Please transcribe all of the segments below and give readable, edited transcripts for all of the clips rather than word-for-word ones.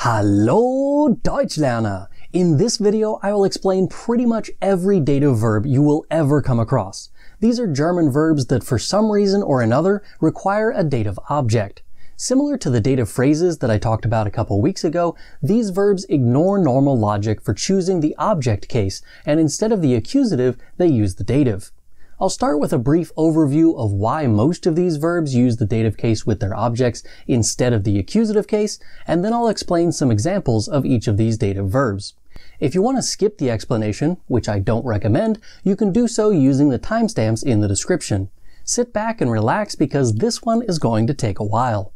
Hallo Deutschlerner! In this video, I will explain pretty much every dative verb you will ever come across. These are German verbs that for some reason or another require a dative object. Similar to the dative phrases that I talked about a couple weeks ago, these verbs ignore normal logic for choosing the object case, and instead of the accusative, they use the dative. I'll start with a brief overview of why most of these verbs use the dative case with their objects instead of the accusative case, and then I'll explain some examples of each of these dative verbs. If you want to skip the explanation, which I don't recommend, you can do so using the timestamps in the description. Sit back and relax because this one is going to take a while.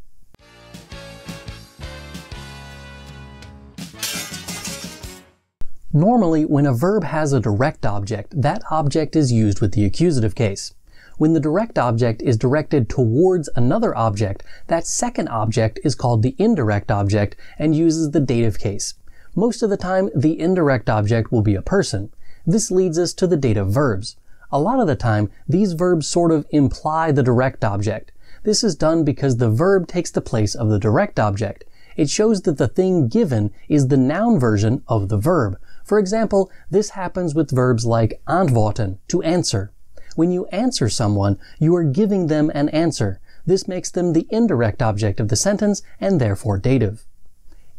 Normally, when a verb has a direct object, that object is used with the accusative case. When the direct object is directed towards another object, that second object is called the indirect object and uses the dative case. Most of the time, the indirect object will be a person. This leads us to the dative verbs. A lot of the time, these verbs sort of imply the direct object. This is done because the verb takes the place of the direct object. It shows that the thing given is the noun version of the verb. For example, this happens with verbs like antworten, to answer. When you answer someone, you are giving them an answer. This makes them the indirect object of the sentence and therefore dative.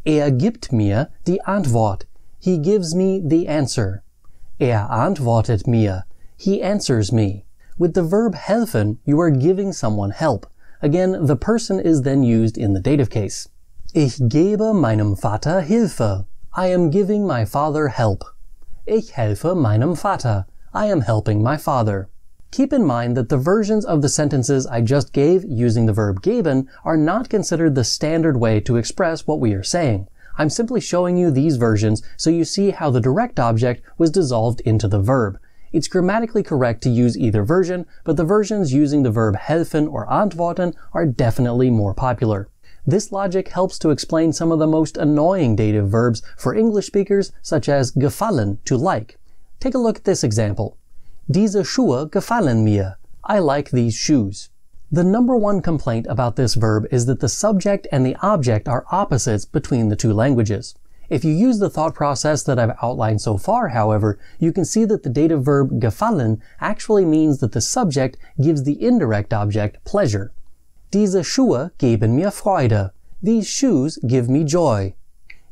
Gibt mir die Antwort. He gives me the answer. Antwortet mir. He answers me. With the verb helfen, you are giving someone help. Again, the person is then used in the dative case. Ich gebe meinem Vater Hilfe. I am giving my father help. Ich helfe meinem Vater. I am helping my father. Keep in mind that the versions of the sentences I just gave using the verb geben are not considered the standard way to express what we are saying. I'm simply showing you these versions so you see how the direct object was dissolved into the verb. It's grammatically correct to use either version, but the versions using the verb helfen or antworten are definitely more popular. This logic helps to explain some of the most annoying dative verbs for English speakers, such as gefallen, to like. Take a look at this example. Diese Schuhe gefallen mir. I like these shoes. The number one complaint about this verb is that the subject and the object are opposites between the two languages. If you use the thought process that I've outlined so far, however, you can see that the dative verb gefallen actually means that the subject gives the indirect object pleasure. Diese Schuhe geben mir Freude. These shoes give me joy.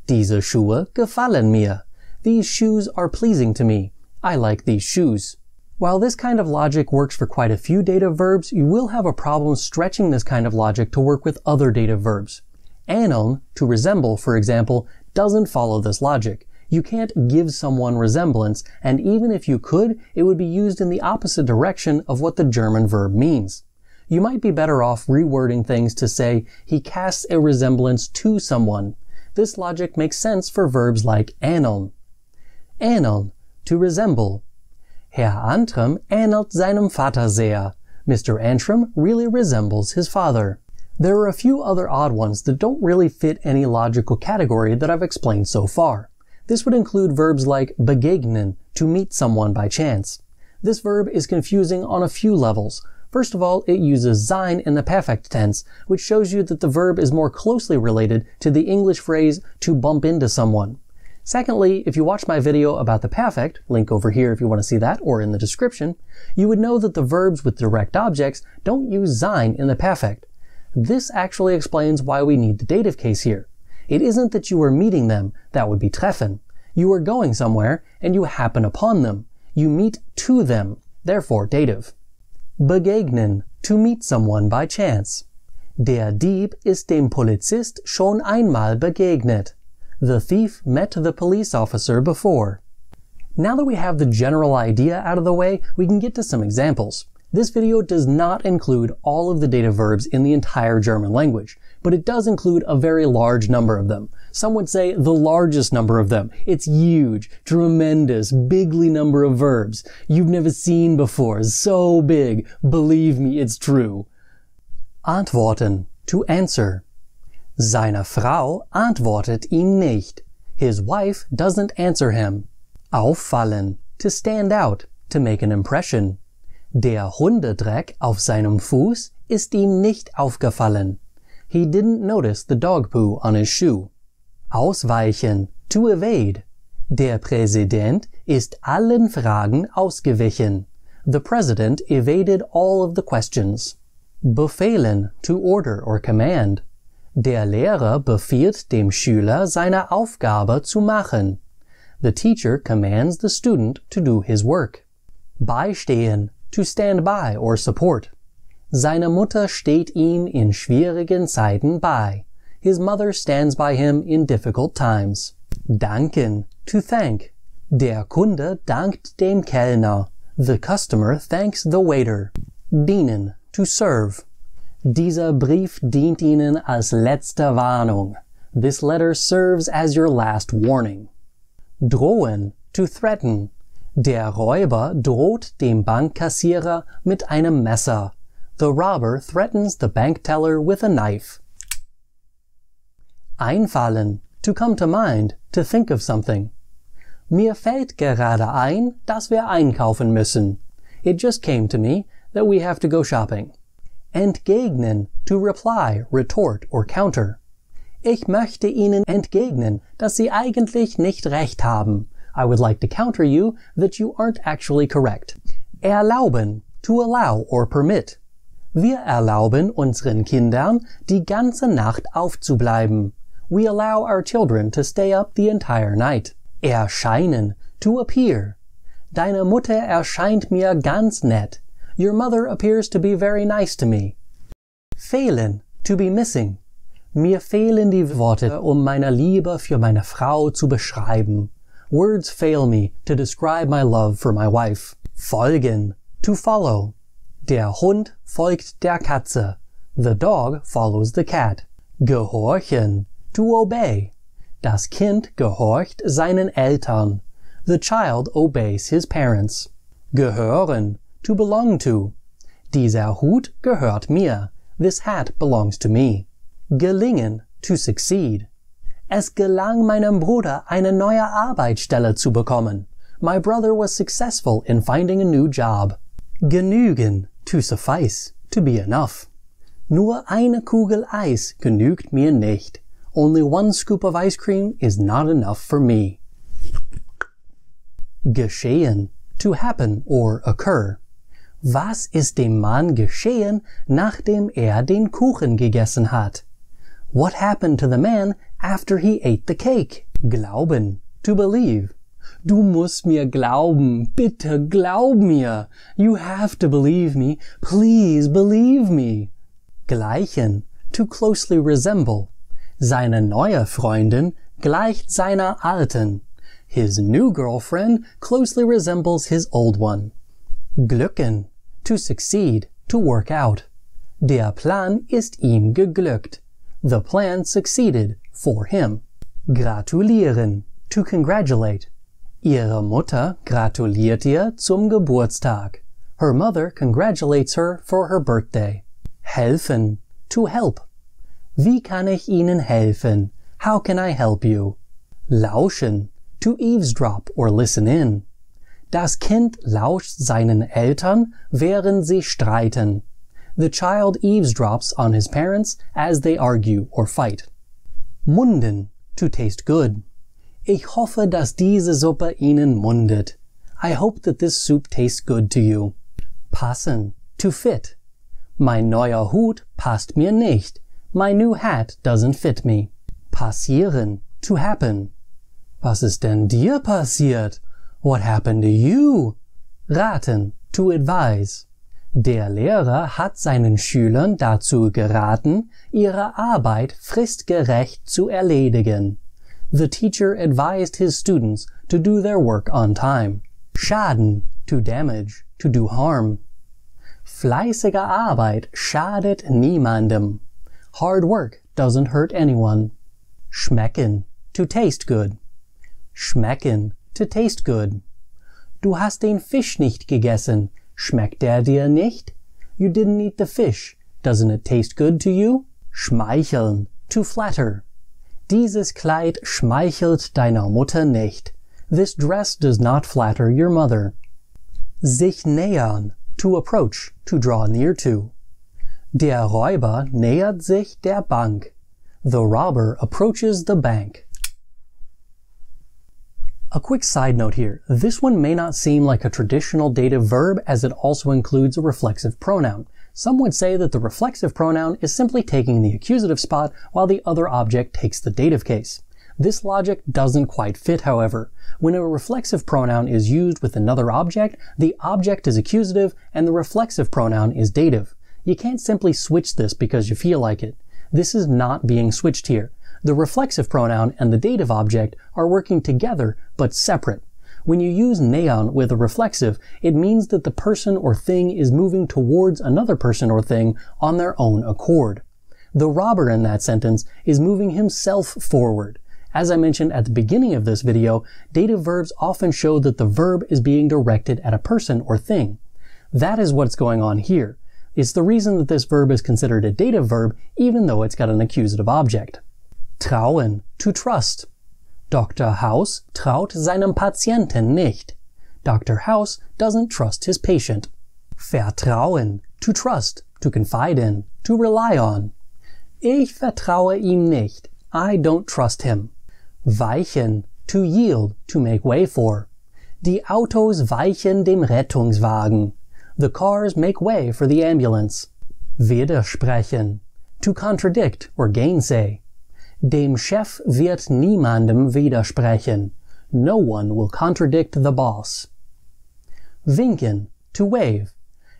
Diese Schuhe gefallen mir. These shoes are pleasing to me. I like these shoes. While this kind of logic works for quite a few dative verbs, you will have a problem stretching this kind of logic to work with other dative verbs. Ähneln, to resemble, for example, doesn't follow this logic. You can't give someone resemblance, and even if you could, it would be used in the opposite direction of what the German verb means. You might be better off rewording things to say, he casts a resemblance to someone. This logic makes sense for verbs like ähneln. Ähneln, to resemble. Herr Antrim ähnelt seinem Vater sehr. Mr. Antrim really resembles his father. There are a few other odd ones that don't really fit any logical category that I've explained so far. This would include verbs like begegnen, to meet someone by chance. This verb is confusing on a few levels. First of all, it uses sein in the perfect tense, which shows you that the verb is more closely related to the English phrase to bump into someone. Secondly, if you watched my video about the perfect, link over here if you want to see that, or in the description, you would know that the verbs with direct objects don't use sein in the perfect. This actually explains why we need the dative case here. It isn't that you are meeting them, that would be treffen. You are going somewhere, and you happen upon them. You meet to them, therefore dative. Begegnen, to meet someone by chance. Der Dieb ist dem Polizist schon einmal begegnet. The thief met the police officer before. Now that we have the general idea out of the way, we can get to some examples. This video does not include all of the dative verbs in the entire German language, but it does include a very large number of them. Some would say the largest number of them. It's huge, tremendous, bigly number of verbs you've never seen before. So big. Believe me, it's true. Antworten, to answer. Seine Frau antwortet ihm nicht. His wife doesn't answer him. Auffallen, to stand out, to make an impression. Der Hundedreck auf seinem Fuß ist ihm nicht aufgefallen. He didn't notice the dog poo on his shoe. Ausweichen, to evade. Der Präsident ist allen Fragen ausgewichen. The president evaded all of the questions. Befehlen, to order or command. Der Lehrer befiehlt dem Schüler, seine Aufgabe zu machen. The teacher commands the student to do his work. Beistehen, to stand by or support. Seine Mutter steht ihm in schwierigen Zeiten bei. His mother stands by him in difficult times. Danken, to thank. Der Kunde dankt dem Kellner. The customer thanks the waiter. Dienen, to serve. Dieser Brief dient Ihnen als letzte Warnung. This letter serves as your last warning. Drohen, to threaten. Der Räuber droht dem Bankkassierer mit einem Messer. The robber threatens the bank teller with a knife. Einfallen, to come to mind, to think of something. Mir fällt gerade ein, dass wir einkaufen müssen. It just came to me that we have to go shopping. Entgegnen, to reply, retort or counter. Ich möchte Ihnen entgegnen, dass Sie eigentlich nicht recht haben. I would like to counter you that you aren't actually correct. Erlauben, to allow or permit. Wir erlauben unseren Kindern, die ganze Nacht aufzubleiben. We allow our children to stay up the entire night. Erscheinen, to appear. Deine Mutter erscheint mir ganz nett. Your mother appears to be very nice to me. Fehlen, to be missing. Mir fehlen die Worte, meine Liebe für meine Frau zu beschreiben. Words fail me to describe my love for my wife. Folgen, to follow. Der Hund folgt der Katze. The dog follows the cat. Gehorchen, to obey. Das Kind gehorcht seinen Eltern. The child obeys his parents. Gehören, to belong to. Dieser Hut gehört mir. This hat belongs to me. Gelingen, to succeed. Es gelang meinem Bruder, eine neue Arbeitsstelle zu bekommen. My brother was successful in finding a new job. Genügen, to suffice, to be enough. Nur eine Kugel Eis genügt mir nicht. Only one scoop of ice cream is not enough for me. Geschehen, to happen or occur. Was ist dem Mann geschehen, nachdem den Kuchen gegessen hat? What happened to the man after he ate the cake? Glauben, to believe. Du musst mir glauben, bitte glaub mir. You have to believe me, please believe me. Gleichen, to closely resemble. Seine neue Freundin gleicht seiner alten. His new girlfriend closely resembles his old one. Glücken, to succeed, to work out. Der Plan ist ihm geglückt. The plan succeeded for him. Gratulieren, to congratulate. Ihre Mutter gratuliert ihr zum Geburtstag. Her mother congratulates her for her birthday. Helfen, to help. Wie kann ich Ihnen helfen? How can I help you? Lauschen, to eavesdrop or listen in. Das Kind lauscht seinen Eltern, während sie streiten. The child eavesdrops on his parents as they argue or fight. Munden, to taste good. Ich hoffe, dass diese Suppe Ihnen mundet. I hope that this soup tastes good to you. Passen, to fit. Mein neuer Hut passt mir nicht. My new hat doesn't fit me. Passieren, to happen. Was ist denn dir passiert? What happened to you? Raten, to advise. Der Lehrer hat seinen Schülern dazu geraten, ihre Arbeit fristgerecht zu erledigen. The teacher advised his students to do their work on time. Schaden, to damage, to do harm. Fleißige Arbeit schadet niemandem. Hard work doesn't hurt anyone. Schmecken, to taste good. Schmecken, to taste good. Du hast den Fisch nicht gegessen. Schmeckt der dir nicht? You didn't eat the fish. Doesn't it taste good to you? Schmeicheln, to flatter. Dieses Kleid schmeichelt deiner Mutter nicht. This dress does not flatter your mother. Sich nähern, to approach, to draw near to. Der Räuber nähert sich der Bank. The robber approaches the bank. A quick side note here, this one may not seem like a traditional dative verb as it also includes a reflexive pronoun. Some would say that the reflexive pronoun is simply taking the accusative spot while the other object takes the dative case. This logic doesn't quite fit, however. When a reflexive pronoun is used with another object, the object is accusative and the reflexive pronoun is dative. You can't simply switch this because you feel like it. This is not being switched here. The reflexive pronoun and the dative object are working together but separate. When you use neon with a reflexive, it means that the person or thing is moving towards another person or thing on their own accord. The robber in that sentence is moving himself forward. As I mentioned at the beginning of this video, dative verbs often show that the verb is being directed at a person or thing. That is what's going on here. It's the reason that this verb is considered a dative verb even though it's got an accusative object. Trauen, to trust. Dr. House traut seinem Patienten nicht. Dr. House doesn't trust his patient. Vertrauen, to trust, to confide in, to rely on. Ich vertraue ihm nicht. I don't trust him. Weichen, to yield, to make way for. Die Autos weichen dem Rettungswagen. The cars make way for the ambulance. Widersprechen, to contradict or gainsay. Dem Chef wird niemandem widersprechen. No one will contradict the boss. Winken, to wave.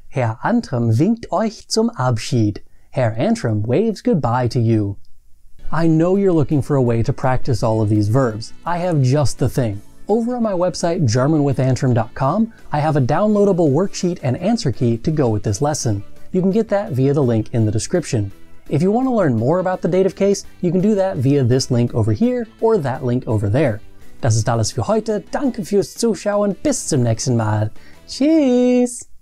Herr Antrim winkt euch zum Abschied. Herr Antrim waves goodbye to you. I know you're looking for a way to practice all of these verbs. I have just the thing. Over on my website, germanwithantrim.com, I have a downloadable worksheet and answer key to go with this lesson. You can get that via the link in the description. If you want to learn more about the dative case, you can do that via this link over here or that link over there. Das ist alles für heute. Danke fürs Zuschauen. Bis zum nächsten Mal. Tschüss!